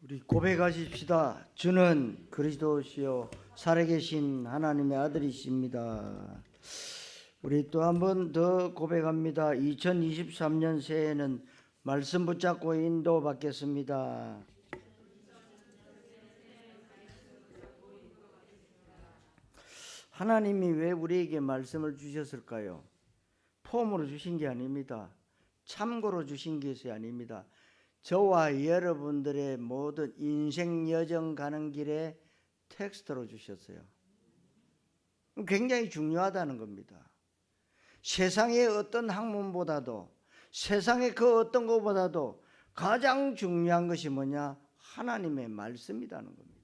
우리 고백하십시다. 주는 그리스도시요 살아계신 하나님의 아들이십니다. 우리 또 한 번 더 고백합니다. 2023년 새해에는 말씀 붙잡고 인도받겠습니다. 하나님이 왜 우리에게 말씀을 주셨을까요? 폼으로 주신 게 아닙니다. 참고로 주신 것이 아닙니다. 저와 여러분들의 모든 인생 여정 가는 길에 텍스트로 주셨어요. 굉장히 중요하다는 겁니다. 세상의 어떤 학문보다도, 세상의 그 어떤 것보다도 가장 중요한 것이 뭐냐? 하나님의 말씀이라는 겁니다.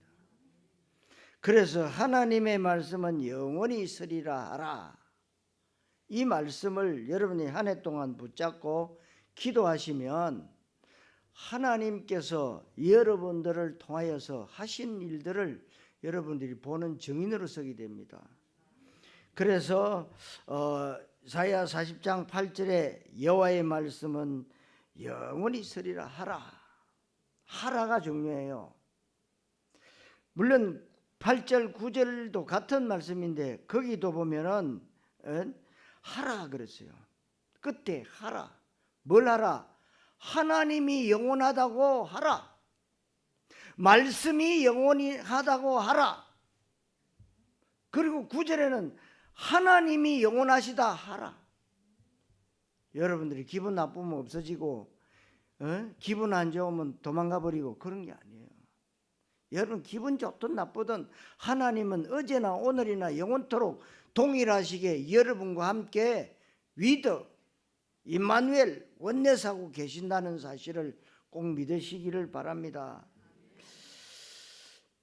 그래서 하나님의 말씀은 영원히 있으리라 하라. 이 말씀을 여러분이 한 해 동안 붙잡고 기도하시면 하나님께서 여러분들을 통하여서 하신 일들을 여러분들이 보는 증인으로 서게 됩니다. 그래서 이사야 40장 8절에 여호와의 말씀은 영원히 있으리라 하라. 하라가 중요해요. 물론 8절 9절도 같은 말씀인데 거기도 보면은 하라 그랬어요. 끝에 하라. 뭘 하라? 하나님이 영원하다고 하라. 말씀이 영원하다고 하라. 그리고 9절에는 하나님이 영원하시다 하라. 여러분들이 기분 나쁘면 없어지고 기분 안 좋으면 도망가 버리고 그런 게 아니에요. 여러분 기분 좋든 나쁘든 하나님은 어제나 오늘이나 영원토록 동일하시게 여러분과 함께 위더 임마누엘 원내사고 계신다는 사실을 꼭 믿으시기를 바랍니다.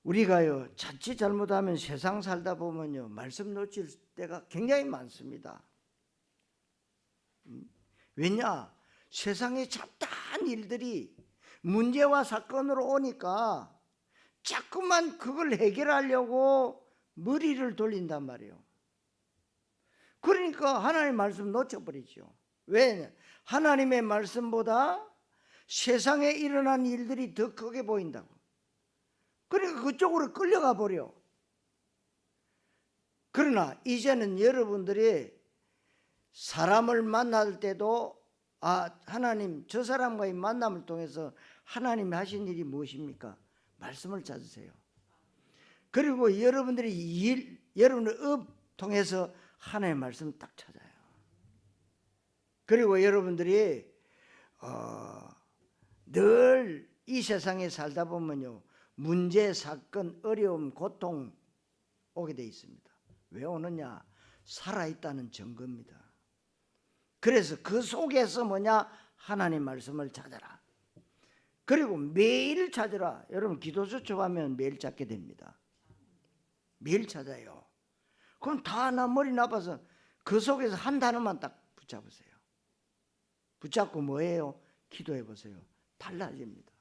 우리가요 자칫 잘못하면 세상 살다 보면요 말씀 놓칠 때가 굉장히 많습니다. 왜냐? 세상에 잡다한 일들이 문제와 사건으로 오니까 자꾸만 그걸 해결하려고 머리를 돌린단 말이에요. 그러니까 하나님의 말씀 놓쳐버리죠. 왜? 하나님의 말씀보다 세상에 일어난 일들이 더 크게 보인다고. 그러니까 그쪽으로 끌려가 버려. 그러나 이제는 여러분들이 사람을 만날 때도 하나님 저 사람과의 만남을 통해서 하나님이 하신 일이 무엇입니까? 말씀을 찾으세요. 그리고 여러분들이 여러분의 업 통해서 하나님의 말씀을 딱 찾아요. 그리고 여러분들이 늘 이 세상에 살다 보면요 문제, 사건, 어려움, 고통 오게 돼 있습니다. 왜 오느냐? 살아있다는 증거입니다. 그래서 그 속에서 뭐냐? 하나님 말씀을 찾아라. 그리고 매일 찾으라. 여러분 기도서 접하면 매일 찾게 됩니다. 매일 찾아요. 그럼 다 나 머리 나빠서 그 속에서 한 단어만 딱 붙잡으세요. 붙잡고 뭐예요? 기도해 보세요. 달라집니다.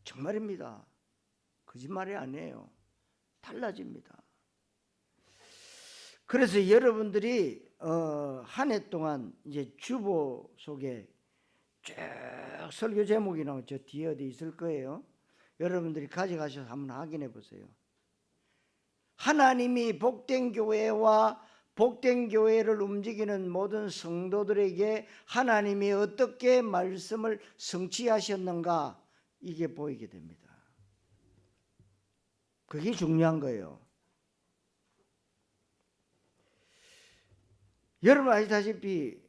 정말입니다. 거짓말이 아니에요. 달라집니다. 그래서 여러분들이 한 해 동안 이제 주보 속에 쭉 설교 제목이 나오죠. 저 뒤에 어디 있을 거예요. 여러분들이 가져가셔서 한번 확인해 보세요. 하나님이 복된 교회와 복된 교회를 움직이는 모든 성도들에게 하나님이 어떻게 말씀을 성취하셨는가 이게 보이게 됩니다. 그게 중요한 거예요. 여러분 아시다시피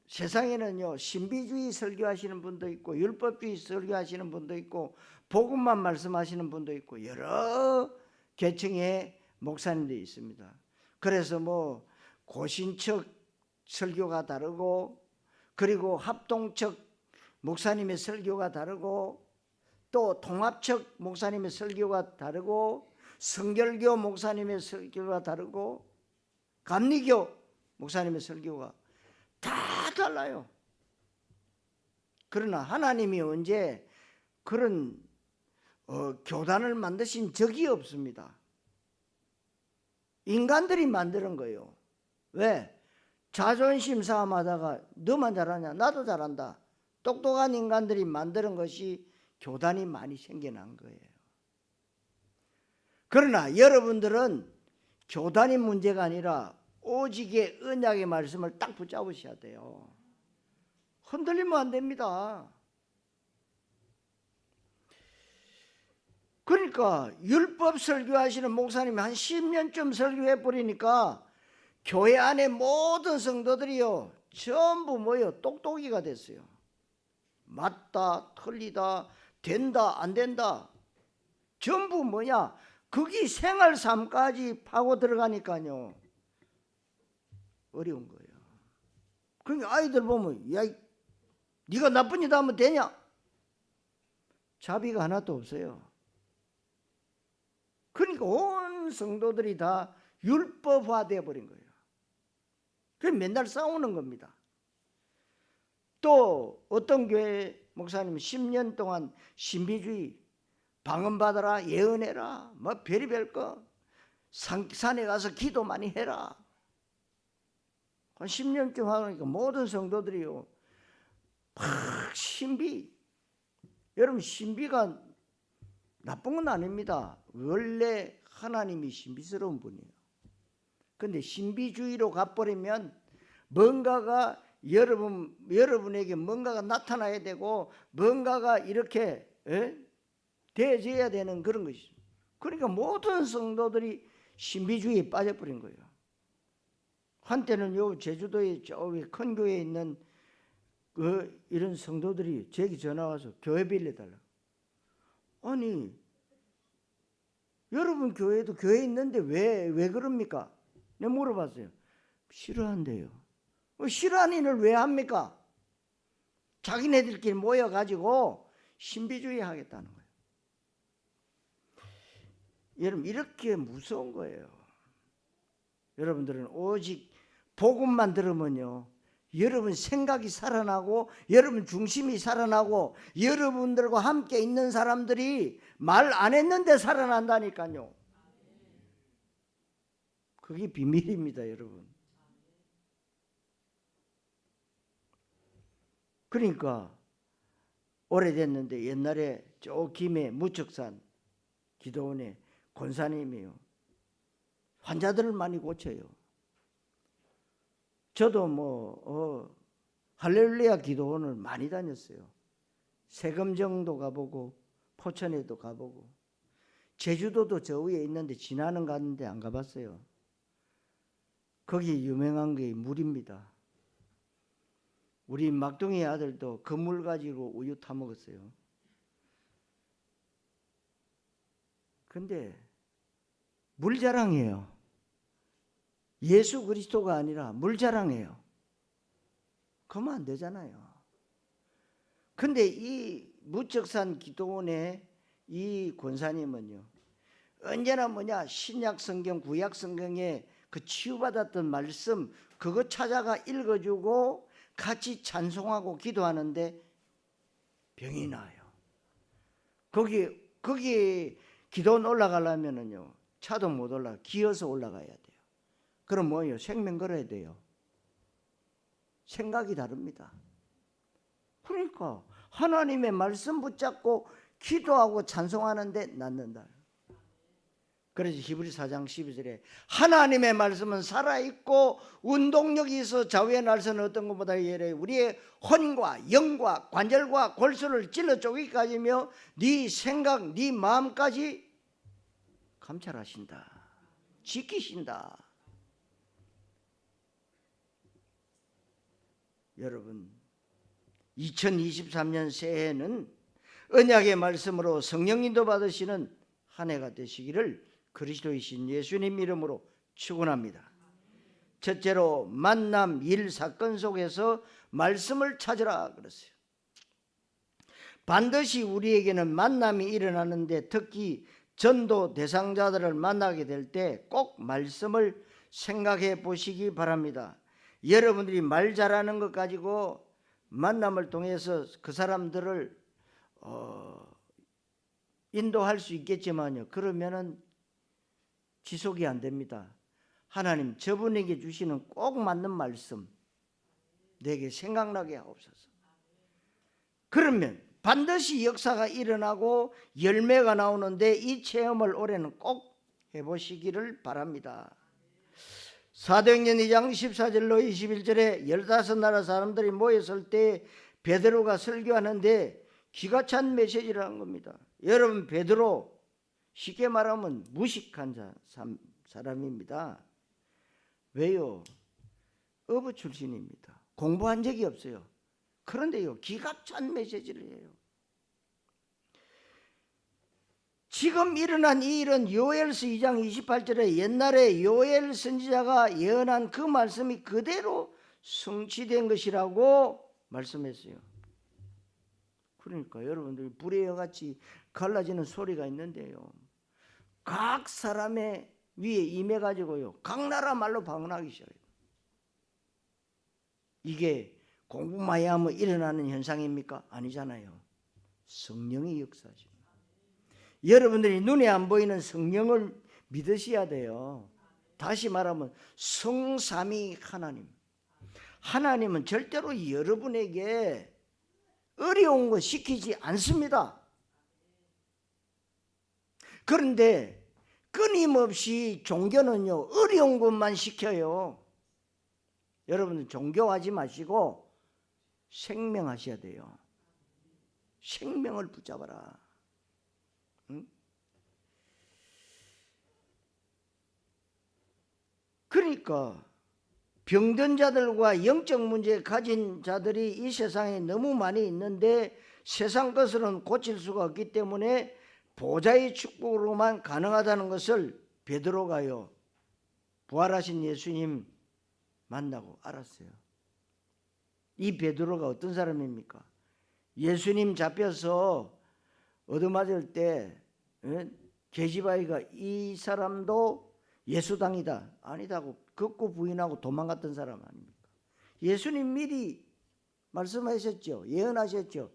세상에는요 신비주의 설교하시는 분도 있고 율법주의 설교하시는 분도 있고 복음만 말씀하시는 분도 있고 여러 계층의 목사님들이 있습니다. 그래서 뭐 고신척 설교가 다르고 그리고 합동척 목사님의 설교가 다르고 또 통합척 목사님의 설교가 다르고 성결교 목사님의 설교가 다르고 감리교 목사님의 설교가 다 달라요. 그러나 하나님이 언제 그런 교단을 만드신 적이 없습니다. 인간들이 만드는 거예요. 왜? 자존심 싸움하다가 너만 잘하냐? 나도 잘한다. 똑똑한 인간들이 만드는 것이 교단이 많이 생겨난 거예요. 그러나 여러분들은 교단이 문제가 아니라 오직의 언약의 말씀을 딱 붙잡으셔야 돼요. 흔들리면 안 됩니다. 그러니까 율법 설교하시는 목사님이 한 10년쯤 설교해 버리니까 교회 안에 모든 성도들이요 전부 뭐요 똑똑이가 됐어요. 맞다 틀리다 된다 안 된다 전부 뭐냐 거기 생활 삶까지 파고 들어가니까요 어려운 거예요. 그러니까 아이들 보면 야 네가 나쁜 일 하면 되냐? 자비가 하나도 없어요. 그러니까 온 성도들이 다 율법화되어 버린 거예요. 그래서 맨날 싸우는 겁니다. 또 어떤 교회 목사님은 10년 동안 신비주의 방언받아라 예언해라 뭐 별의별 거 산에 가서 기도 많이 해라 한 10년쯤 하니까 모든 성도들이요 막 신비 여러분 신비가 나쁜 건 아닙니다. 원래 하나님이 신비스러운 분이에요. 그런데 신비주의로 가버리면 뭔가가 여러분에게 뭔가가 나타나야 되고 뭔가가 이렇게 되어져야 되는 그런 것이죠. 그러니까 모든 성도들이 신비주의에 빠져버린 거예요. 한때는 요 제주도에 저기 큰 교회에 있는 이런 성도들이 제게 전화 와서 교회 빌려달라고. 아니 여러분 교회도 교회 있는데 왜 그럽니까? 내가 물어봤어요. 싫어한대요. 싫어하는 일을 왜 합니까? 자기네들끼리 모여가지고 신비주의 하겠다는 거예요. 여러분 이렇게 무서운 거예요. 여러분들은 오직 복음만 들으면요 여러분 생각이 살아나고 여러분 중심이 살아나고 여러분들과 함께 있는 사람들이 말 안 했는데 살아난다니까요. 그게 비밀입니다 여러분. 그러니까 오래됐는데 옛날에 저 김해 무척산 기도원에 권사님이요 환자들을 많이 고쳐요. 저도 할렐루야 기도원을 많이 다녔어요. 세금정도 가보고 포천에도 가보고 제주도도 저 위에 있는데 지나는 갔는데 안 가봤어요. 거기 유명한 게 물입니다. 우리 막둥이 아들도 그 물 가지고 우유 타 먹었어요. 근데 물 자랑이에요. 예수 그리스도가 아니라 물 자랑이에요. 그러면 안 되잖아요. 근데 이 무척산 기도원의 이 권사님은요 언제나 신약 성경 구약 성경에 그 치유받았던 말씀 그거 찾아가 읽어주고 같이 찬송하고 기도하는데 병이 나요. 거기 기도원 올라가려면은요 차도 못 올라가 기어서 올라가야 돼요. 그럼 생명 걸어야 돼요. 생각이 다릅니다. 그러니까 하나님의 말씀 붙잡고 기도하고 찬송하는데 낫는다. 그래서 히브리서 4장 12절에 하나님의 말씀은 살아있고 운동력이 있어 좌우의 날선 어떤 것보다 예래 우리의 혼과 영과 관절과 골수를 찔러 쪼개기까지며 네 생각 네 마음까지 감찰하신다. 지키신다. 여러분 2023년 새해는 언약의 말씀으로 성령 인도 받으시는 한 해가 되시기를 그리스도이신 예수님 이름으로 축원합니다. 첫째로 만남 일 사건 속에서 말씀을 찾으라 그랬어요. 반드시 우리에게는 만남이 일어나는데 특히 전도 대상자들을 만나게 될 때 꼭 말씀을 생각해 보시기 바랍니다. 여러분들이 말 잘하는 것 가지고 만남을 통해서 그 사람들을 인도할 수 있겠지만요 그러면은 지속이 안 됩니다. 하나님 저분에게 주시는 꼭 맞는 말씀 내게 생각나게 하옵소서. 그러면 반드시 역사가 일어나고 열매가 나오는데 이 체험을 올해는 꼭 해보시기를 바랍니다. 사도행전 2장 14절로 21절에 15나라 사람들이 모였을 때 베드로가 설교하는데 기가 찬 메시지를 한 겁니다. 여러분, 베드로 쉽게 말하면 무식한 사람입니다. 왜요? 어부 출신입니다. 공부한 적이 없어요. 그런데요, 기가 찬 메시지를 해요. 지금 일어난 이 일은 요엘서 2장 28절에 옛날에 요엘 선지자가 예언한 그 말씀이 그대로 성취된 것이라고 말씀했어요. 그러니까 여러분들 불의 여같이 갈라지는 소리가 있는데요, 각 사람의 위에 임해가지고요, 각 나라 말로 방언하기 시작해요. 이게 공부 많이 하면 일어나는 현상입니까? 아니잖아요. 성령의 역사죠. 여러분들이 눈에 안 보이는 성령을 믿으셔야 돼요. 다시 말하면 성삼위 하나님. 하나님은 절대로 여러분에게 어려운 거 시키지 않습니다. 그런데 끊임없이 종교는요, 어려운 것만 시켜요. 여러분들 종교하지 마시고 생명하셔야 돼요. 생명을 붙잡아라. 응? 그러니까 병든 자들과 영적 문제 가진 자들이 이 세상에 너무 많이 있는데 세상 것으로는 고칠 수가 없기 때문에 보좌의 축복으로만 가능하다는 것을 베드로가요, 부활하신 예수님 만나고 알았어요. 이 베드로가 어떤 사람입니까? 예수님 잡혀서 얻어맞을 때 계집아이가 이 사람도 예수당이다, 아니다고 걷고 부인하고 도망갔던 사람 아닙니까? 예수님 미리 말씀하셨죠. 예언하셨죠.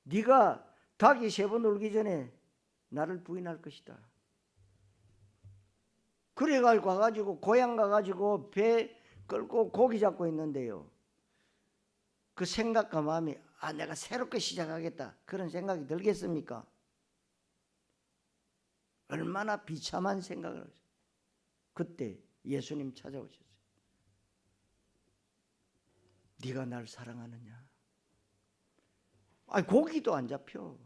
네가 닭이 3번 울기 전에 나를 부인할 것이다. 그래가지고 가가지고 고향 가가지고 배 끌고 고기 잡고 있는데요, 그 생각과 마음이 내가 새롭게 시작하겠다, 그런 생각이 들겠습니까? 얼마나 비참한 생각을 하죠. 그때 예수님 찾아오셨어요. 네가 날 사랑하느냐? 고기도 안 잡혀.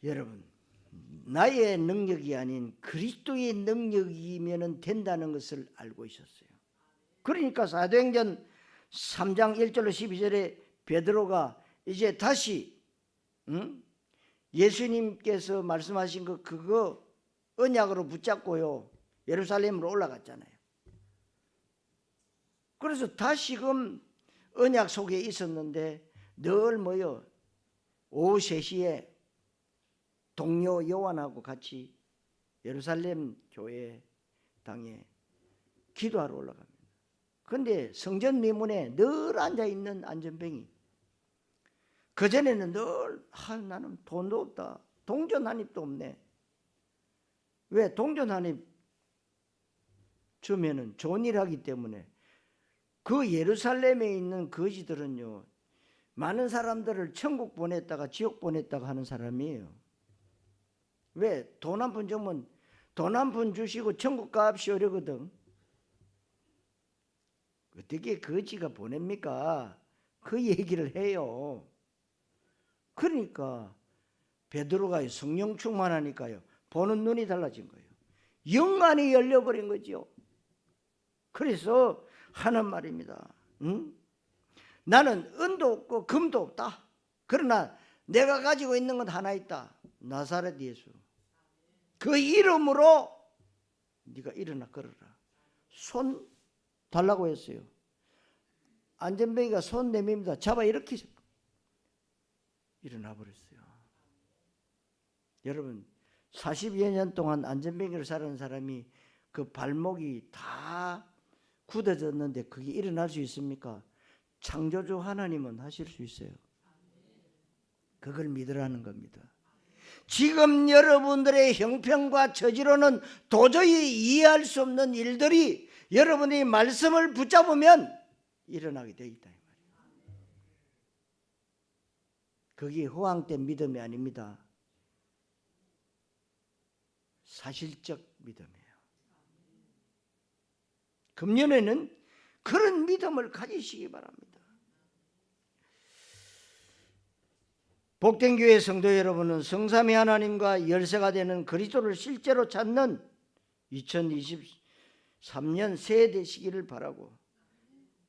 여러분, 나의 능력이 아닌 그리스도의 능력이면 된다는 것을 알고 있었어요. 그러니까 사도행전 3장 1절로 12절에 베드로가 이제 다시 예수님께서 말씀하신 그거 언약으로 붙잡고요, 예루살렘으로 올라갔잖아요. 그래서 다시금 언약 속에 있었는데 늘 뭐요, 오후 3시에 동료 요한하고 같이 예루살렘 교회 당에 기도하러 올라갑니다. 그런데 성전 미문에 늘 앉아있는 안전뱅이, 그전에는 늘 나는 돈도 없다, 동전 한 입도 없네. 왜? 동전 한 입 주면은 좋은 일 하기 때문에. 그 예루살렘에 있는 거지들은요, 많은 사람들을 천국 보냈다가 지옥 보냈다가 하는 사람이에요. 왜? 돈 한 푼 주면 돈 한 푼 주시고 천국 가십시오려거든. 어떻게 거지가 보냅니까? 그 얘기를 해요. 그러니까 베드로가 성령 충만하니까요, 보는 눈이 달라진 거예요. 영안이 열려버린 거죠. 그래서 하는 말입니다. 나는 은도 없고 금도 없다. 그러나 내가 가지고 있는 건 하나 있다. 나사렛 예수. 그 이름으로 네가 일어나 걸어라. 손 달라고 했어요. 안전뱅이가 손 내밉니다. 잡아 이렇게 일어나 버렸어요. 여러분, 40여 년 동안 안전뱅이를 사는 사람이 그 발목이 다 굳어졌는데 그게 일어날 수 있습니까? 창조주 하나님은 하실 수 있어요. 그걸 믿으라는 겁니다. 지금 여러분들의 형편과 처지로는 도저히 이해할 수 없는 일들이 여러분이 말씀을 붙잡으면 일어나게 되어 있다. 그게 허황된 믿음이 아닙니다. 사실적 믿음이에요. 금년에는 그런 믿음을 가지시기 바랍니다. 복된 교회 성도 여러분은 성삼위 하나님과 열세가 되는 그리스도를 실제로 찾는 2023년 새해 되시기를 바라고,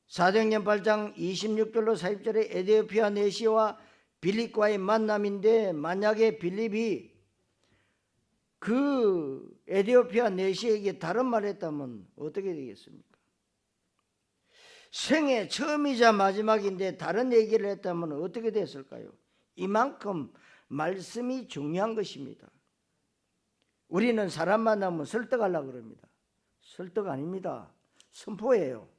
사도행전 8장 26절로 40절에 에디오피아 내시와 빌립과의 만남인데, 만약에 빌립이 그 에디오피아 내시에게 다른 말을 했다면 어떻게 되겠습니까? 생애 처음이자 마지막인데 다른 얘기를 했다면 어떻게 됐을까요? 이만큼 말씀이 중요한 것입니다. 우리는 사람 만나면 설득하려고 그럽니다. 설득 아닙니다. 선포예요.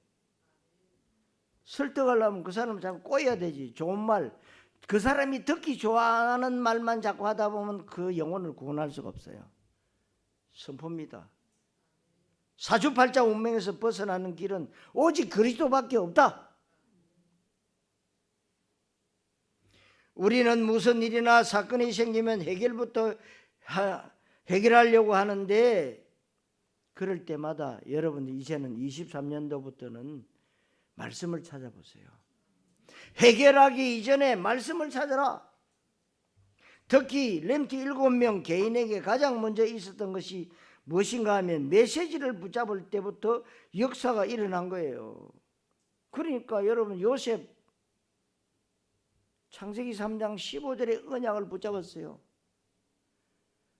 설득하려면 그 사람을 자꾸 꼬여야 되지. 좋은 말, 그 사람이 듣기 좋아하는 말만 자꾸 하다 보면 그 영혼을 구원할 수가 없어요. 선포입니다. 사주팔자 운명에서 벗어나는 길은 오직 그리스도밖에 없다. 우리는 무슨 일이나 사건이 생기면 해결부터 해결하려고 하는데, 그럴 때마다 여러분 이제는 23년도부터는 말씀을 찾아보세요. 해결하기 이전에 말씀을 찾아라. 특히 렘트 7명 개인에게 가장 먼저 있었던 것이 무엇인가 하면 메시지를 붙잡을 때부터 역사가 일어난 거예요. 그러니까 여러분 요셉 창세기 3장 15절의 언약을 붙잡았어요.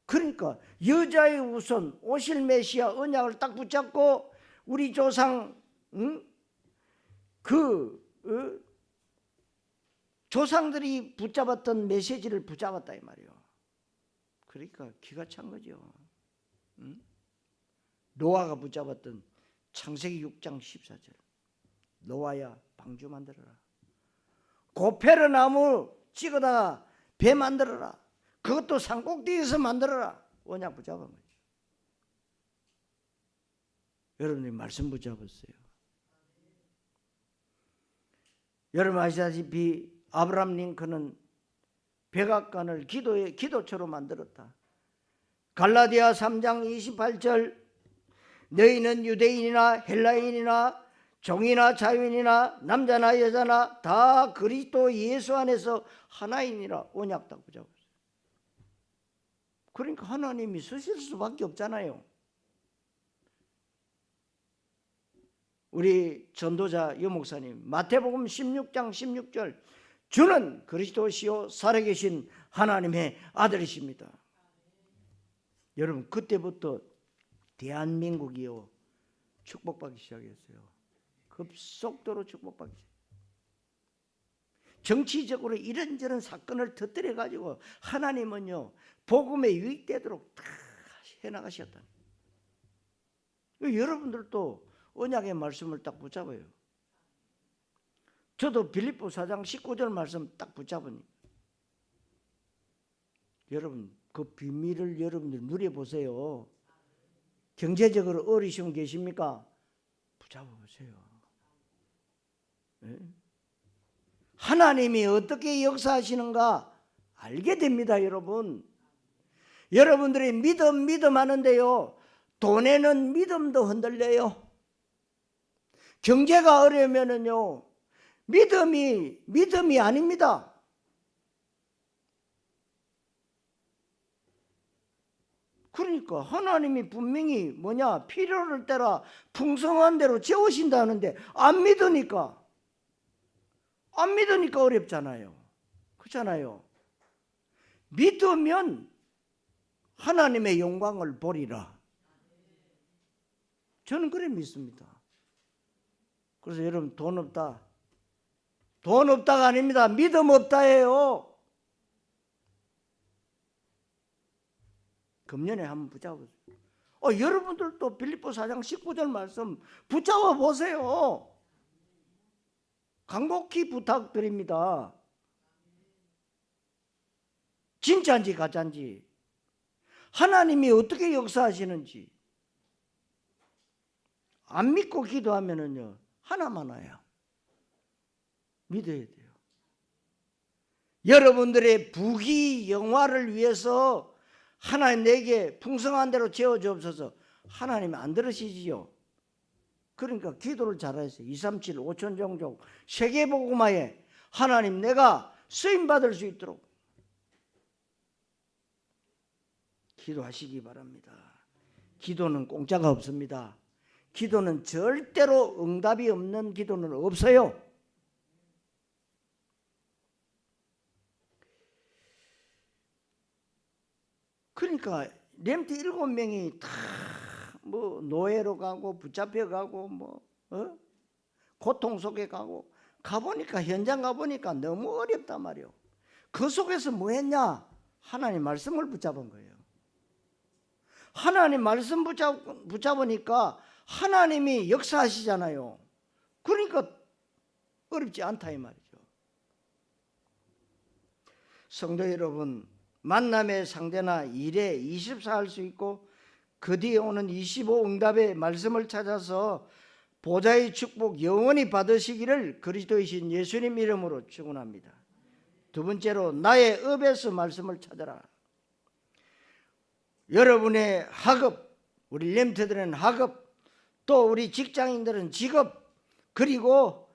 그러니까 여자의 우선 오실 메시아 언약을 딱 붙잡고 우리 조상 조상들이 붙잡았던 메시지를 붙잡았다 이 말이에요. 그러니까 기가 찬 거죠. 노아가 붙잡았던 창세기 6장 14절, 노아야 방주 만들어라. 고페르 나무 찍어다가 배 만들어라. 그것도 산꼭대기에서 만들어라. 언약 붙잡은 거죠. 여러분이 말씀 붙잡았어요. 여러분 아시다시피 아브라함 링컨은 백악관을 기도처로 만들었다. 갈라디아 3장 28절, 너희는 유대인이나 헬라인이나 종이나 자유인이나 남자나 여자나 다 그리스도 예수 안에서 하나이니라. 언약 딱 붙잡았어요. 그러니까 하나님이 쓰실 수밖에 없잖아요. 우리 전도자 여목사님 마태복음 16장 16절, 주는 그리스도시요 살아계신 하나님의 아들이십니다. 여러분 그때부터 대한민국이요 축복받기 시작했어요. 급속도로 축복받기 시작했어요. 정치적으로 이런저런 사건을 터뜨려 가지고 하나님은요 복음에 유익되도록 다 해나가셨다. 여러분들도 언약의 말씀을 딱 붙잡아요. 저도 빌립보 4장 19절 말씀 딱 붙잡으니 여러분 그 비밀을 여러분들 누려보세요. 경제적으로 어려우신 분 계십니까? 붙잡아보세요. 네? 하나님이 어떻게 역사하시는가 알게 됩니다. 여러분들이 믿음 하는데요 돈에는 믿음도 흔들려요. 경제가 어려우면은요 믿음이 아닙니다. 그러니까 하나님이 분명히 필요를 따라 풍성한 대로 채우신다는데 안 믿으니까 어렵잖아요. 그렇잖아요. 믿으면 하나님의 영광을 보리라. 저는 그래 믿습니다. 그래서 여러분 돈 없다가 아닙니다. 믿음 없다예요. 금년에 한번 붙잡아보세요. 여러분들도 빌립보 4장 19절 말씀 붙잡아 보세요. 간곡히 부탁드립니다. 진짜인지 가짜인지, 하나님이 어떻게 역사하시는지 안 믿고 기도하면은요 하나만 와요. 믿어야 돼요. 여러분들의 부귀 영화를 위해서 하나님 내게 풍성한 대로 채워 주옵소서. 하나님이 안 들으시지요. 그러니까 기도를 잘하세요. 237 5천종족 세계복음화에 하나님 내가 쓰임받을 수 있도록 기도하시기 바랍니다. 기도는 공짜가 없습니다. 기도는 절대로 응답이 없는 기도는 없어요. 그러니까 렘트 7명이 다 뭐 노예로 가고 붙잡혀 가고 뭐 고통 속에 가보니까 현장 가보니까 너무 어렵단 말이에요. 그 속에서 뭐 했냐? 하나님 말씀을 붙잡은 거예요. 하나님 말씀 붙잡으니까 하나님이 역사하시잖아요. 그러니까 어렵지 않다 이 말이죠. 성도 여러분, 만남의 상대나 일에 24 할 수 있고 그 뒤에 오는 25 응답의 말씀을 찾아서 보좌의 축복 영원히 받으시기를 그리스도이신 예수님 이름으로 축원합니다. 두 번째로 나의 업에서 말씀을 찾아라. 여러분의 학업, 우리 렘트들은 학업, 또 우리 직장인들은 직업, 그리고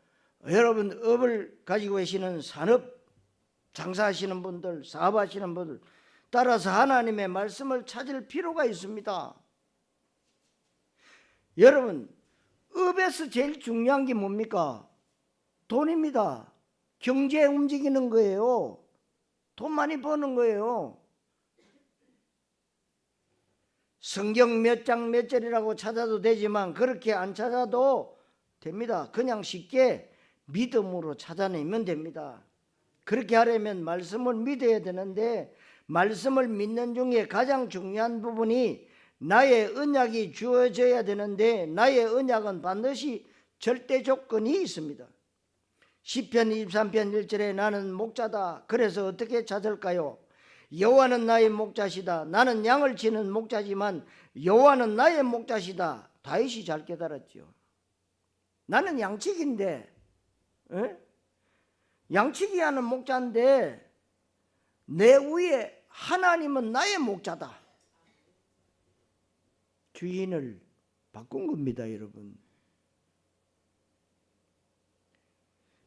여러분 업을 가지고 계시는 산업, 장사하시는 분들, 사업하시는 분들, 따라서 하나님의 말씀을 찾을 필요가 있습니다. 여러분, 업에서 제일 중요한 게 뭡니까? 돈입니다. 경제 움직이는 거예요. 돈 많이 버는 거예요. 성경 몇 장 몇 절이라고 찾아도 되지만 그렇게 안 찾아도 됩니다. 그냥 쉽게 믿음으로 찾아내면 됩니다. 그렇게 하려면 말씀을 믿어야 되는데 말씀을 믿는 중에 가장 중요한 부분이 나의 언약이 주어져야 되는데 나의 언약은 반드시 절대 조건이 있습니다. 시편 23편 1절에 나는 목자다. 그래서 어떻게 찾을까요? 여호와는 나의 목자시다. 나는 양을 치는 목자지만 여호와는 나의 목자시다. 다윗이 잘 깨달았죠. 나는 양치기인데, 양치기 하는 목자인데 내 위에 하나님은 나의 목자다. 주인을 바꾼 겁니다, 여러분.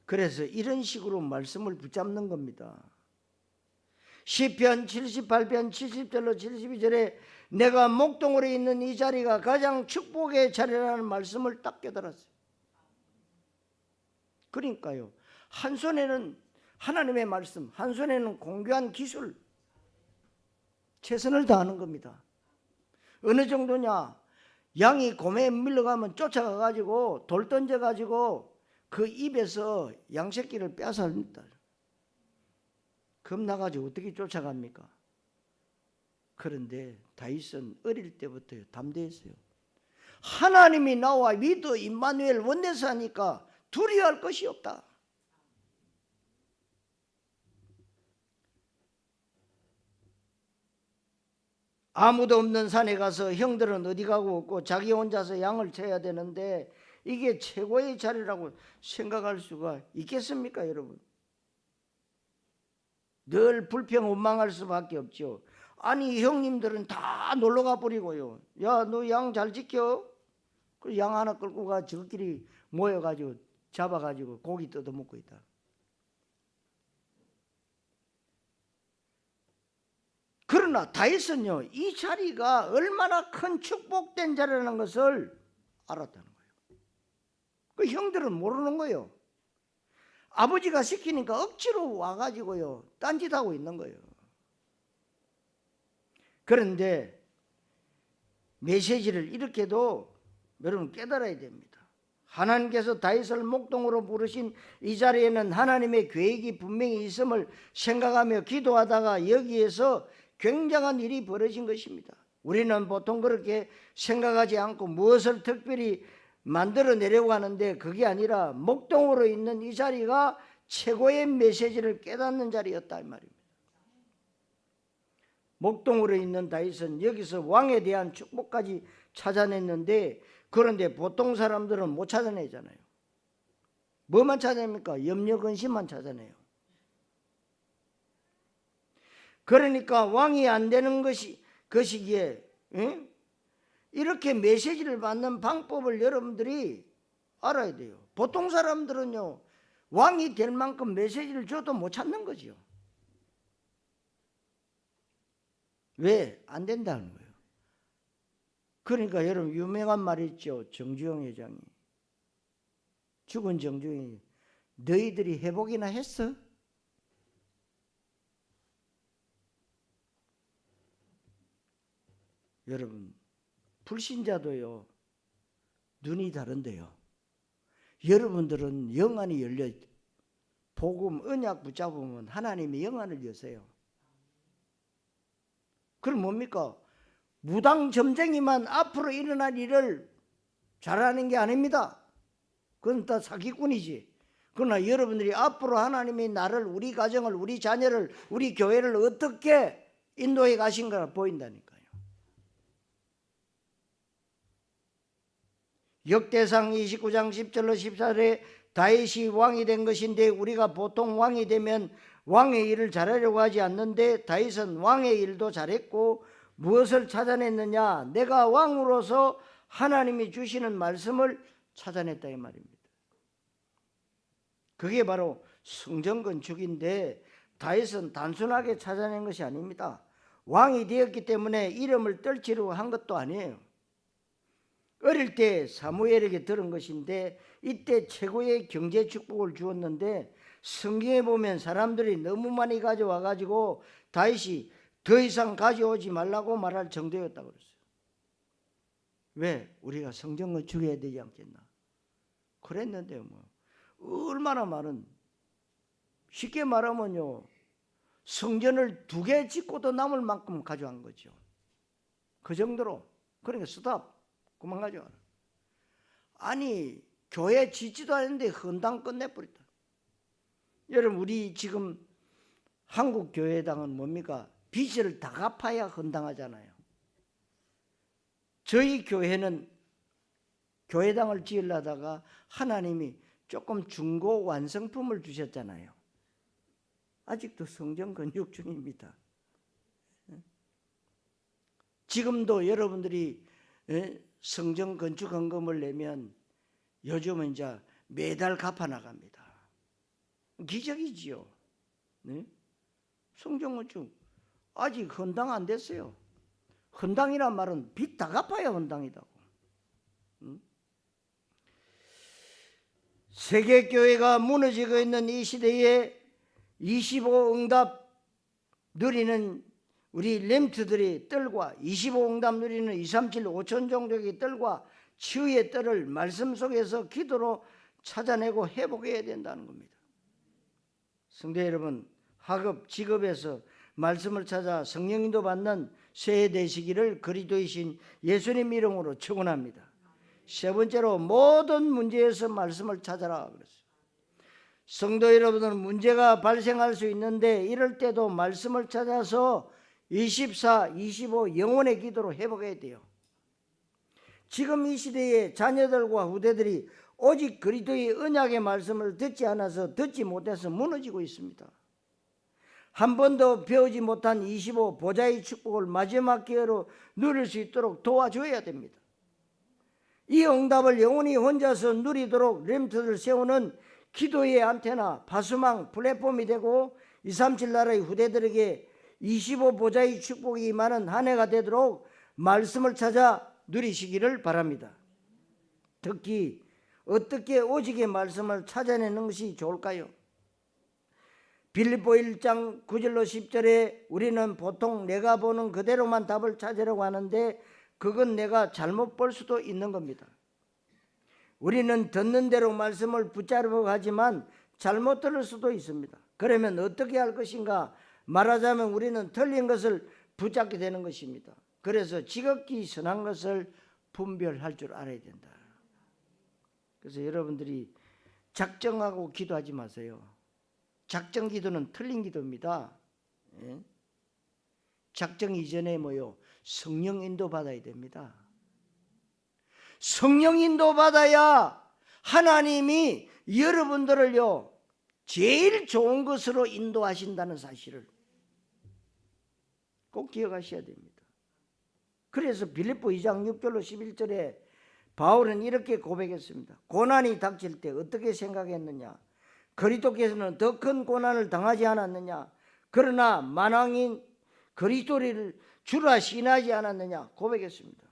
그래서 이런 식으로 말씀을 붙잡는 겁니다. 시편 78편 70절로 72절에 내가 목동으로 있는 이 자리가 가장 축복의 자리라는 말씀을 딱 깨달았어요. 그러니까요, 한 손에는 하나님의 말씀, 한 손에는 공교한 기술, 최선을 다하는 겁니다. 어느 정도냐? 양이 곰에 밀려가면 쫓아가가지고 돌 던져가지고 그 입에서 양새끼를 빼앗습니다. 겁나가지고 어떻게 쫓아갑니까? 그런데 다윗은 어릴 때부터 담대했어요. 하나님이 나와 믿어 임마누엘 원내서 하니까 두려워할 것이 없다. 아무도 없는 산에 가서 형들은 어디 가고 없고 자기 혼자서 양을 쳐야 되는데 이게 최고의 자리라고 생각할 수가 있겠습니까, 여러분? 늘 불평 원망할 수밖에 없죠. 아니 형님들은 다 놀러가 버리고요. 야, 너 양 잘 지켜? 그 양 하나 끌고 가 저끼리 모여가지고 잡아가지고 고기 뜯어먹고 있다. 그러나 다윗은요, 이 자리가 얼마나 큰 축복된 자리라는 것을 알았다는 거예요. 그 형들은 모르는 거예요. 아버지가 시키니까 억지로 와가지고요 딴짓하고 있는 거예요. 그런데 메시지를 이렇게도 여러분 깨달아야 됩니다. 하나님께서 다윗을 목동으로 부르신 이 자리에는 하나님의 계획이 분명히 있음을 생각하며 기도하다가 여기에서 굉장한 일이 벌어진 것입니다. 우리는 보통 그렇게 생각하지 않고 무엇을 특별히 만들어내려고 하는데 그게 아니라 목동으로 있는 이 자리가 최고의 메시지를 깨닫는 자리였다 이 말입니다. 목동으로 있는 다윗은 여기서 왕에 대한 축복까지 찾아냈는데 그런데 보통 사람들은 못 찾아내잖아요. 뭐만 찾아냅니까? 염려 근심만 찾아내요. 그러니까 왕이 안 되는 것이기에 이렇게 메시지를 받는 방법을 여러분들이 알아야 돼요. 보통 사람들은요, 왕이 될 만큼 메시지를 줘도 못 찾는 거죠. 왜? 안 된다는 거예요. 그러니까 여러분 유명한 말이 있죠. 정주영 회장이. 죽은 정주영이 너희들이 회복이나 했어? 여러분 불신자도요 눈이 다른데요. 여러분들은 영안이 열려 복음 언약 붙잡으면 하나님이 영안을 여세요. 그럼 뭡니까? 무당점쟁이만 앞으로 일어날 일을 잘하는 게 아닙니다. 그건 다 사기꾼이지. 그러나 여러분들이 앞으로 하나님이 나를, 우리 가정을, 우리 자녀를, 우리 교회를 어떻게 인도해 가신가 보인다니까요. 역대상 29장 10절로 14절에 다윗이 왕이 된 것인데, 우리가 보통 왕이 되면 왕의 일을 잘하려고 하지 않는데 다윗은 왕의 일도 잘했고 무엇을 찾아냈느냐? 내가 왕으로서 하나님이 주시는 말씀을 찾아냈다 이 말입니다. 그게 바로 성전 건축인데 다윗은 단순하게 찾아낸 것이 아닙니다. 왕이 되었기 때문에 이름을 떨치려고 한 것도 아니에요. 어릴 때 사무엘에게 들은 것인데 이때 최고의 경제 축복을 주었는데 성경에 보면 사람들이 너무 많이 가져와 가지고 다윗이 더 이상 가져오지 말라고 말할 정도였다고 그랬어요. 왜? 우리가 성전 건축해야 되지 않겠나? 그랬는데요. 뭐 얼마나 많은, 쉽게 말하면요 성전을 2개 짓고도 남을 만큼 가져간 거죠. 그 정도로. 그러니까 스탑 그만 가져와라. 아니 교회 짓지도 않는데 헌당 끝내버렸다. 여러분 우리 지금 한국 교회당은 뭡니까? 빚을 다 갚아야 헌당하잖아요. 저희 교회는 교회당을 지으려다가 하나님이 조금 중고 완성품을 주셨잖아요. 아직도 성전 건축 중입니다. 지금도 여러분들이 성전 건축 헌금을 내면 요즘은 이제 매달 갚아 나갑니다. 기적이지요. 성전 건축 아직 헌당 안 됐어요. 헌당이란 말은 빚 다 갚아야 헌당이다고. 세계교회가 무너지고 있는 이 시대에 25응답 누리는 우리 렘트들의 뜰과 25응답 누리는 237, 5천 종족의 뜰과 치유의 뜰을 말씀 속에서 기도로 찾아내고 회복해야 된다는 겁니다. 성도 여러분, 학업, 직업에서 말씀을 찾아 성령인도 받는 새해 되시기를 그리스도이신 예수님 이름으로 축원합니다. 세 번째로 모든 문제에서 말씀을 찾아라 그랬어요. 성도 여러분은 문제가 발생할 수 있는데 이럴 때도 말씀을 찾아서 24, 25 영혼의 기도로 회복해야 돼요. 지금 이 시대의 자녀들과 후대들이 오직 그리스도의 언약의 말씀을 듣지 않아서 듣지 못해서 무너지고 있습니다. 한 번도 배우지 못한 25 보좌의 축복을 마지막 기회로 누릴 수 있도록 도와줘야 됩니다. 이 응답을 영원히 혼자서 누리도록 렘트를 세우는 기도의 안테나, 파수망, 플랫폼이 되고 237 나라의 후대들에게 25 보좌의 축복이 임하는 한 해가 되도록 말씀을 찾아 누리시기를 바랍니다. 특히 어떻게 오직의 말씀을 찾아내는 것이 좋을까요? 빌립보 1장 9절로 10절에 우리는 보통 내가 보는 그대로만 답을 찾으려고 하는데 그건 내가 잘못 볼 수도 있는 겁니다. 우리는 듣는 대로 말씀을 붙잡으려고 하지만 잘못 들을 수도 있습니다. 그러면 어떻게 할 것인가? 말하자면 우리는 틀린 것을 붙잡게 되는 것입니다. 그래서 지극히 선한 것을 분별할 줄 알아야 된다. 그래서 여러분들이 작정하고 기도하지 마세요. 작정 기도는 틀린 기도입니다. 작정 이전에 뭐요? 성령 인도 받아야 됩니다. 성령 인도 받아야 하나님이 여러분들을요 제일 좋은 것으로 인도하신다는 사실을 꼭 기억하셔야 됩니다. 그래서 빌립보 2장 6절로 11절에 바울은 이렇게 고백했습니다. 고난이 닥칠 때 어떻게 생각했느냐? 그리스도께서는 더 큰 고난을 당하지 않았느냐? 그러나 만왕인 그리스도를 주라 시인하지 않았느냐? 고백했습니다.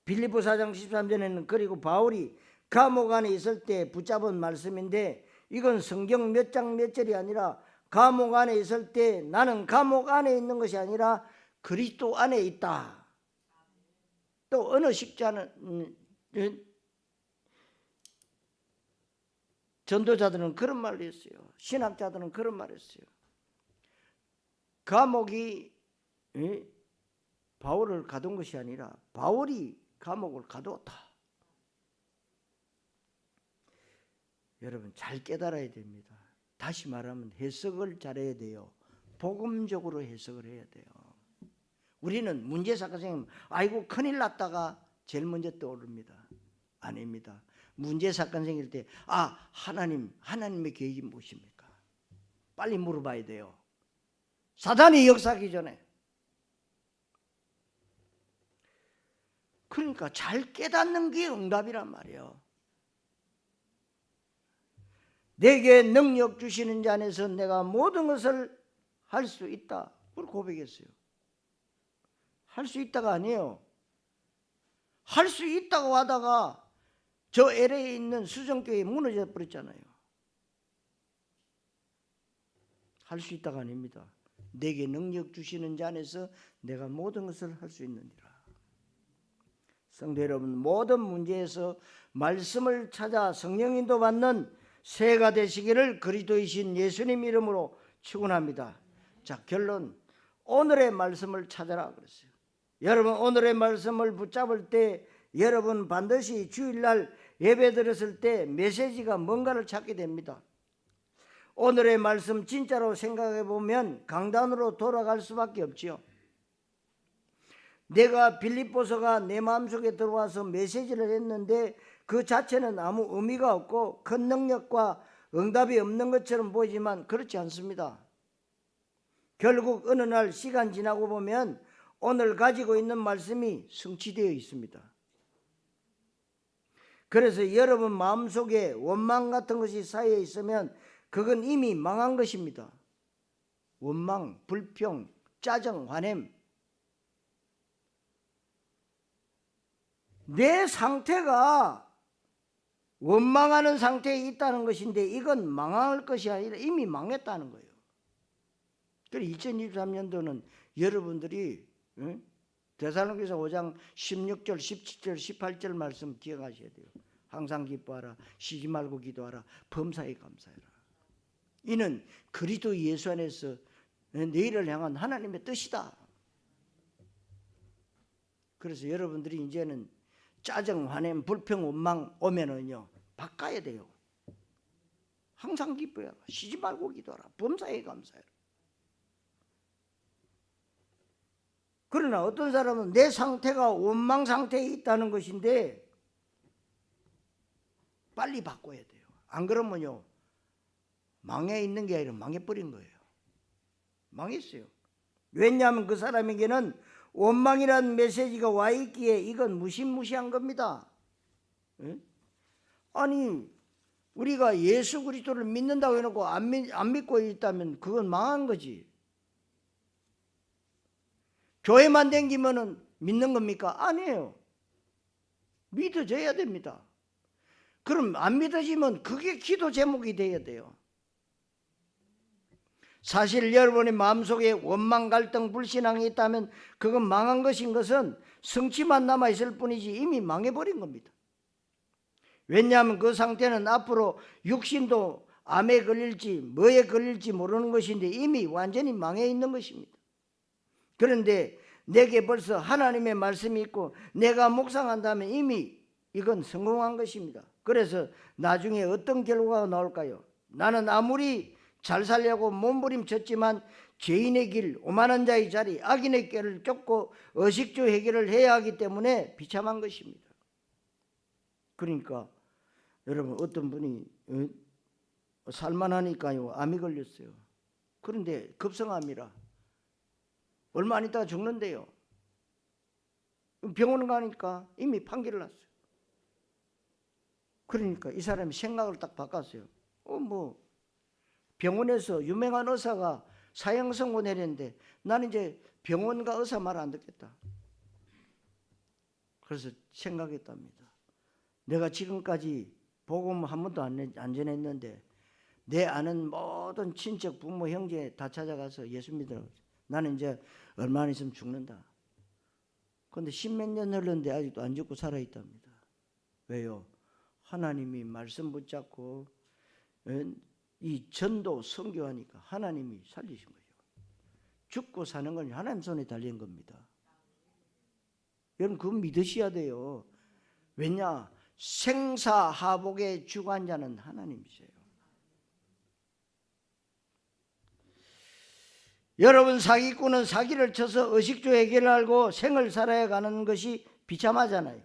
빌립보 4장 13절에는 그리고 바울이 감옥 안에 있을 때 붙잡은 말씀인데 이건 성경 몇 장 몇 절이 아니라 감옥 안에 있을 때 나는 감옥 안에 있는 것이 아니라 그리스도 안에 있다. 또 어느 식자는 전도자들은 그런 말을 했어요. 신학자들은 그런 말을 했어요. 감옥이 바울을 가둔 것이 아니라 바울이 감옥을 가두었다. 여러분 잘 깨달아야 됩니다. 다시 말하면 해석을 잘해야 돼요. 복음적으로 해석을 해야 돼요. 우리는 문제 사건 생기면 아이고 큰일 났다가 제일 먼저 떠오릅니다. 아닙니다. 문제 사건 생길 때 하나님의 계획이 무엇입니까? 빨리 물어봐야 돼요. 사단이 역사하기 전에. 그러니까 잘 깨닫는 게 응답이란 말이에요. 내게 능력 주시는 자 안에서 내가 모든 것을 할 수 있다. 그걸 고백했어요. 할 수 있다가 아니에요. 할 수 있다고 하다가 저 LA에 있는 수정교회 무너져 버렸잖아요. 할 수 있다가 아닙니다. 내게 능력 주시는 자 안에서 내가 모든 것을 할 수 있느니라. 성도 여러분, 모든 문제에서 말씀을 찾아 성령 인도 받는 새해가 되시기를 그리스도이신 예수님 이름으로 축원합니다. 자, 결론. 오늘의 말씀을 찾아라 그랬어요. 여러분 오늘의 말씀을 붙잡을 때 여러분 반드시 주일날 예배 드렸을 때 메시지가 뭔가를 찾게 됩니다. 오늘의 말씀 진짜로 생각해 보면 강단으로 돌아갈 수밖에 없지요. 내가 빌립보서가 내 마음속에 들어와서 메시지를 했는데 그 자체는 아무 의미가 없고 큰 능력과 응답이 없는 것처럼 보이지만 그렇지 않습니다. 결국 어느 날 시간 지나고 보면 오늘 가지고 있는 말씀이 성취되어 있습니다. 그래서 여러분 마음속에 원망 같은 것이 쌓여 있으면 그건 이미 망한 것입니다. 원망, 불평, 짜증, 화냄. 내 상태가 원망하는 상태에 있다는 것인데 이건 망할 것이 아니라 이미 망했다는 거예요. 그래서 2023년도는 여러분들이 데살로니가서 5장 16절, 17절, 18절 말씀 기억하셔야 돼요. 항상 기뻐하라, 쉬지 말고 기도하라, 범사에 감사해라. 이는 그리스도 예수 안에서 너희를 향한 하나님의 뜻이다. 그래서 여러분들이 이제는 짜증, 화냄, 불평, 원망 오면은요 바꿔야 돼요. 항상 기뻐해라, 쉬지 말고 기도하라, 범사에 감사해라. 그러나 어떤 사람은 내 상태가 원망 상태에 있다는 것인데 빨리 바꿔야 돼요. 안 그러면요 망해 있는 게 아니라 망해버린 거예요. 망했어요. 왜냐하면 그 사람에게는 원망이라는 메시지가 와 있기에 이건 무시무시한 겁니다. 아니 우리가 예수 그리스도를 믿는다고 해놓고 안 믿고 있다면 그건 망한 거지. 교회만 댕기면은 믿는 겁니까? 아니에요. 믿어져야 됩니다. 그럼 안 믿어지면 그게 기도 제목이 돼야 돼요. 사실 여러분의 마음속에 원망, 갈등, 불신앙이 있다면 그건 망한 것인 것은 성취만 남아있을 뿐이지 이미 망해버린 겁니다. 왜냐하면 그 상태는 앞으로 육신도 암에 걸릴지 뭐에 걸릴지 모르는 것인데 이미 완전히 망해 있는 것입니다. 그런데 내게 벌써 하나님의 말씀이 있고 내가 묵상한다면 이미 이건 성공한 것입니다. 그래서 나중에 어떤 결과가 나올까요? 나는 아무리 잘 살려고 몸부림쳤지만 죄인의 길, 오만한 자의 자리, 악인의 꾀를 쫓고 의식주 해결을 해야 하기 때문에 비참한 것입니다. 그러니까 여러분 어떤 분이 살만하니까요 암이 걸렸어요. 그런데 급성암이라 얼마 안 있다가 죽는데요. 병원 가니까 이미 판결을 났어요. 그러니까 이 사람이 생각을 딱 바꿨어요. 병원에서 유명한 의사가 사형 선고 내렸는데 나는 이제 병원과 의사 말 안 듣겠다. 그래서 생각했답니다. 내가 지금까지 복음 한 번도 안 전했는데 내 아는 모든 친척, 부모, 형제 다 찾아가서 예수 믿으라고. 나는 이제 얼마 안 있으면 죽는다. 그런데 10몇 년 흘렀는데 아직도 안 죽고 살아있답니다. 왜요? 하나님이 말씀 붙잡고 이 전도 선교하니까 하나님이 살리신 거예요. 죽고 사는 건 하나님 손에 달린 겁니다. 여러분 그거 믿으셔야 돼요. 왜냐? 생사하복의 주관자는 하나님이세요. 여러분 사기꾼은 사기를 쳐서 의식주 해결을 알고 생을 살아야 가는 것이 비참하잖아요.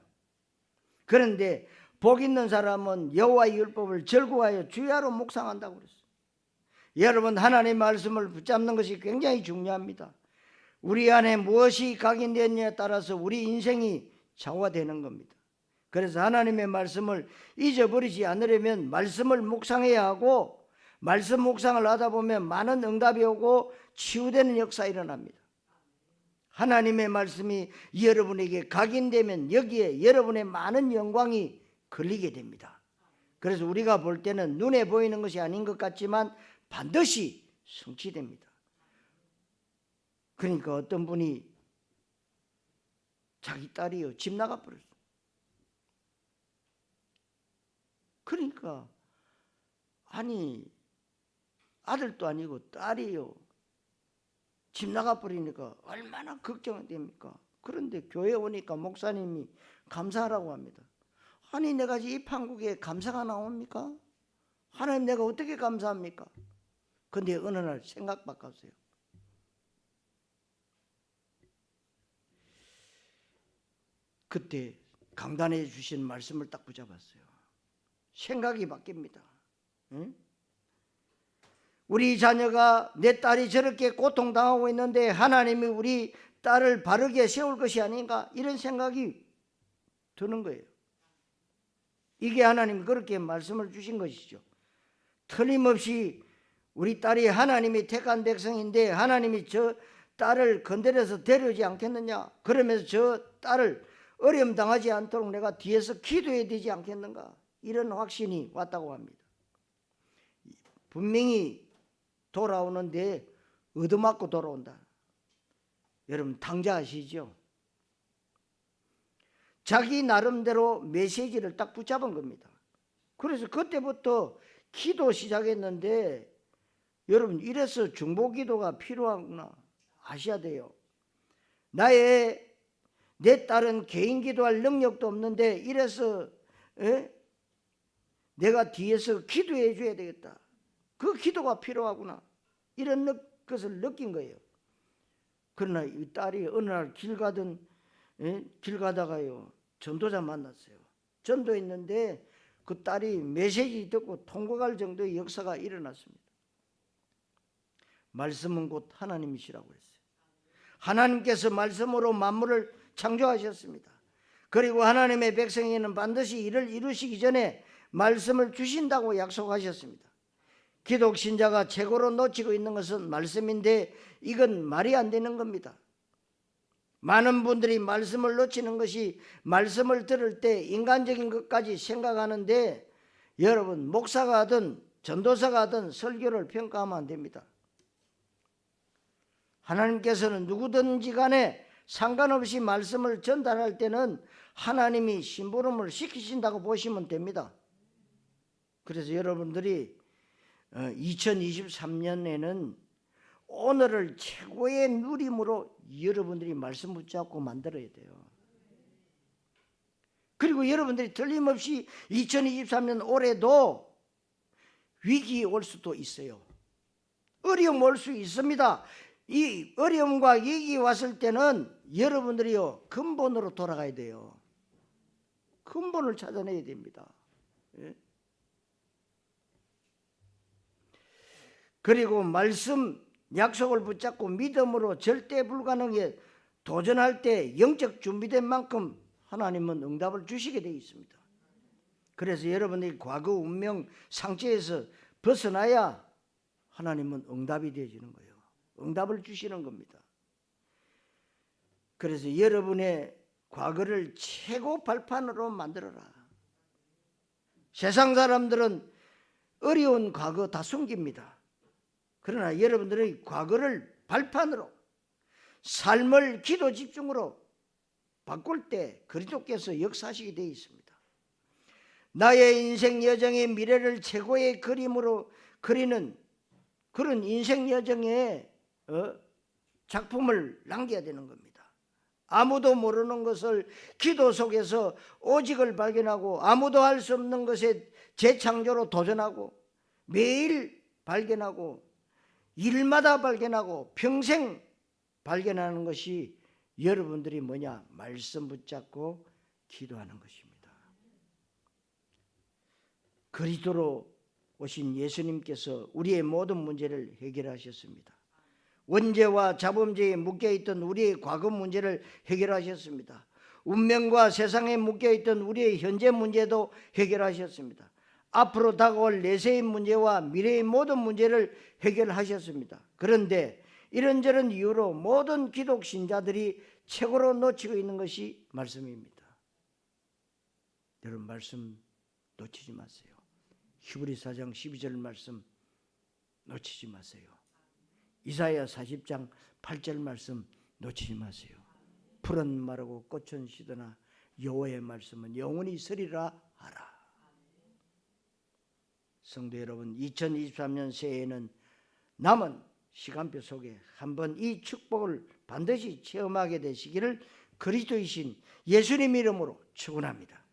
그런데 복 있는 사람은 여호와의 율법을 절구하여 주야로 묵상한다고 그랬어요. 여러분 하나님의 말씀을 붙잡는 것이 굉장히 중요합니다. 우리 안에 무엇이 각인되느냐에 따라서 우리 인생이 좌우되는 겁니다. 그래서 하나님의 말씀을 잊어버리지 않으려면 말씀을 묵상해야 하고, 말씀 묵상을 하다 보면 많은 응답이 오고 치유되는 역사가 일어납니다. 하나님의 말씀이 여러분에게 각인되면 여기에 여러분의 많은 영광이 걸리게 됩니다. 그래서 우리가 볼 때는 눈에 보이는 것이 아닌 것 같지만 반드시 성취됩니다. 그러니까 어떤 분이 자기 딸이요 집 나가버렸어요. 그러니까 아니 아들도 아니고 딸이요 집 나가버리니까 얼마나 걱정됩니까? 그런데 교회 오니까 목사님이 감사하라고 합니다. 아니 내가 이 판국에 감사가 나옵니까? 하나님 내가 어떻게 감사합니까? 근데 어느 날 생각 바꿨어요. 그때 강단해 주신 말씀을 딱 붙잡았어요. 생각이 바뀝니다. 응? 우리 자녀가 내 딸이 저렇게 고통당하고 있는데 하나님이 우리 딸을 바르게 세울 것이 아닌가 이런 생각이 드는 거예요. 이게 하나님이 그렇게 말씀을 주신 것이죠. 틀림없이 우리 딸이 하나님이 택한 백성인데 하나님이 저 딸을 건드려서 데려오지 않겠느냐, 그러면서 저 딸을 어려움 당하지 않도록 내가 뒤에서 기도해야 되지 않겠는가, 이런 확신이 왔다고 합니다. 분명히 돌아오는데 얻어맞고 돌아온다. 여러분 당자 아시죠? 자기 나름대로 메시지를 딱 붙잡은 겁니다. 그래서 그때부터 기도 시작했는데 여러분 이래서 중보기도가 필요하구나 아셔야 돼요. 내 딸은 개인 기도할 능력도 없는데 이래서 내가 뒤에서 기도해 줘야 되겠다. 그 기도가 필요하구나 이런 것을 느낀 거예요. 그러나 이 딸이 어느 날 길 가다가요 전도자 만났어요. 전도했는데 그 딸이 메시지 듣고 통곡할 정도의 역사가 일어났습니다. 말씀은 곧 하나님이시라고 했어요. 하나님께서 말씀으로 만물을 창조하셨습니다. 그리고 하나님의 백성에게는 반드시 이를 이루시기 전에 말씀을 주신다고 약속하셨습니다. 기독 신자가 최고로 놓치고 있는 것은 말씀인데 이건 말이 안 되는 겁니다. 많은 분들이 말씀을 놓치는 것이 말씀을 들을 때 인간적인 것까지 생각하는데 여러분 목사가 하든 전도사가 하든 설교를 평가하면 안 됩니다. 하나님께서는 누구든지 간에 상관없이 말씀을 전달할 때는 하나님이 심부름을 시키신다고 보시면 됩니다. 그래서 여러분들이 2023년에는 오늘을 최고의 누림으로 여러분들이 말씀 붙잡고 만들어야 돼요. 그리고 여러분들이 틀림없이 2023년 올해도 위기 올 수도 있어요. 어려움 올 수 있습니다. 이 어려움과 위기 왔을 때는 여러분들이요 근본으로 돌아가야 돼요. 근본을 찾아내야 됩니다. 그리고 말씀 약속을 붙잡고 믿음으로 절대 불가능에 도전할 때 영적 준비된 만큼 하나님은 응답을 주시게 되어 있습니다. 그래서 여러분이 과거 운명 상처에서 벗어나야 하나님은 응답이 되어지는 거예요. 응답을 주시는 겁니다. 그래서 여러분의 과거를 최고 발판으로 만들어라. 세상 사람들은 어려운 과거 다 숨깁니다. 그러나 여러분들의 과거를 발판으로 삶을 기도 집중으로 바꿀 때 그리스도께서 역사하시게 되어 있습니다. 나의 인생 여정의 미래를 최고의 그림으로 그리는 그런 인생 여정의 작품을 남겨야 되는 겁니다. 아무도 모르는 것을 기도 속에서 오직을 발견하고 아무도 할 수 없는 것에 재창조로 도전하고 매일 발견하고 일마다 발견하고 평생 발견하는 것이 여러분들이 뭐냐? 말씀 붙잡고 기도하는 것입니다. 그리스도로 오신 예수님께서 우리의 모든 문제를 해결하셨습니다. 원죄와 자범죄에 묶여있던 우리의 과거 문제를 해결하셨습니다. 운명과 세상에 묶여있던 우리의 현재 문제도 해결하셨습니다. 앞으로 다가올 내세의 문제와 미래의 모든 문제를 해결하셨습니다. 그런데 이런저런 이유로 모든 기독 신자들이 최고로 놓치고 있는 것이 말씀입니다. 여러분 말씀 놓치지 마세요. 히브리서 4장 12절 말씀 놓치지 마세요. 이사야 40장 8절 말씀 놓치지 마세요. 풀은 마르고 꽃은 시드나 여호와의 말씀은 영원히 서리라 하라. 성도 여러분, 2023년 새해에는 남은 시간표 속에 한번 이 축복을 반드시 체험하게 되시기를 그리스도이신 예수님 이름으로 축원합니다.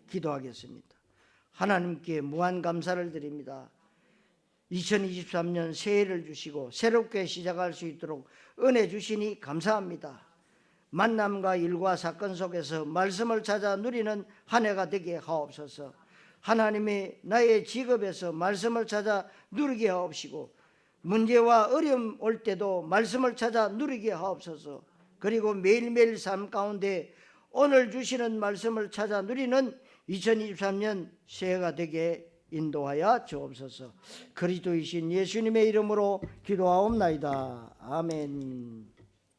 기도하겠습니다. 하나님께 무한 감사를 드립니다. 2023년 새해를 주시고 새롭게 시작할 수 있도록 은혜 주시니 감사합니다. 만남과 일과 사건 속에서 말씀을 찾아 누리는 한 해가 되게 하옵소서. 하나님이 나의 직업에서 말씀을 찾아 누리게 하옵시고 문제와 어려움 올 때도 말씀을 찾아 누리게 하옵소서. 그리고 매일매일 삶 가운데 오늘 주시는 말씀을 찾아 누리는 2023년 새해가 되게 인도하여 주옵소서. 그리스도이신 예수님의 이름으로 기도하옵나이다. 아멘.